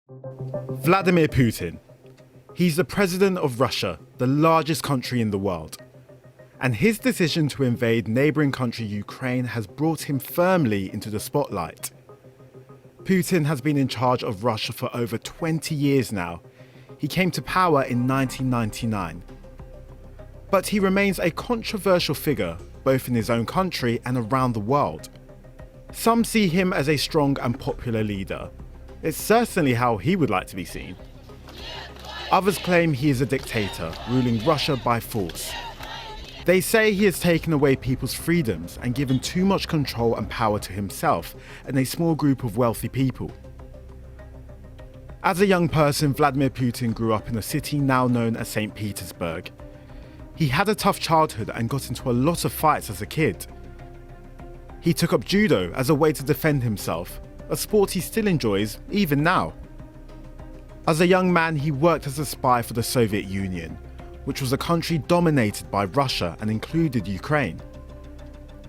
Vladimir Putin. He's the president of Russia, the largest country in the world. And his decision to invade neighbouring country Ukraine has brought him firmly into the spotlight. Putin has been in charge of Russia for over 20 years now. He came to power in 1999. But he remains a controversial figure, both in his own country and around the world. Some see him as a strong and popular leader. It's certainly how he would like to be seen. Others claim he is a dictator, ruling Russia by force. They say he has taken away people's freedoms and given too much control and power to himself and a small group of wealthy people. As a young person, Vladimir Putin grew up in a city now known as St. Petersburg. He had a tough childhood and got into a lot of fights as a kid. He took up judo as a way to defend himself, a sport he still enjoys even now. As a young man, he worked as a spy for the Soviet Union, which was a country dominated by Russia and included Ukraine.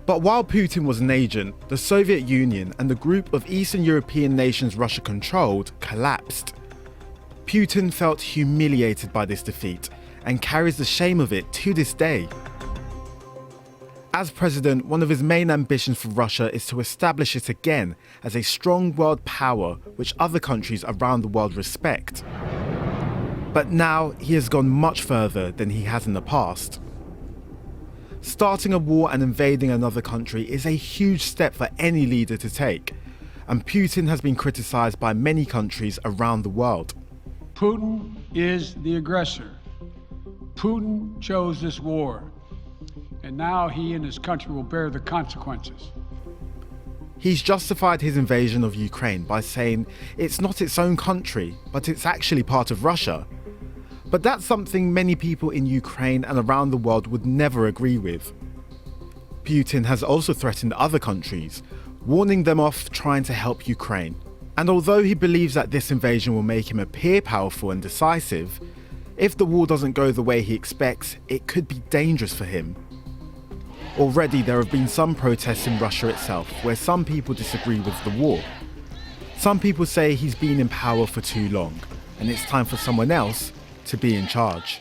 But while Putin was an agent, the Soviet Union and the group of Eastern European nations Russia controlled collapsed. Putin felt humiliated by this defeat and carries the shame of it to this day. As president, one of his main ambitions for Russia is to establish it again as a strong world power which other countries around the world respect. But now he has gone much further than he has in the past. Starting a war and invading another country is a huge step for any leader to take, and Putin has been criticized by many countries around the world. Putin is the aggressor. Putin chose this war, and now he and his country will bear the consequences. He's justified his invasion of Ukraine by saying it's not its own country, but it's actually part of Russia. But that's something many people in Ukraine and around the world would never agree with. Putin has also threatened other countries, warning them off trying to help Ukraine. And although he believes that this invasion will make him appear powerful and decisive, if the war doesn't go the way he expects, it could be dangerous for him. Already there have been some protests in Russia itself where some people disagree with the war. Some people say he's been in power for too long, and it's time for someone else to be in charge.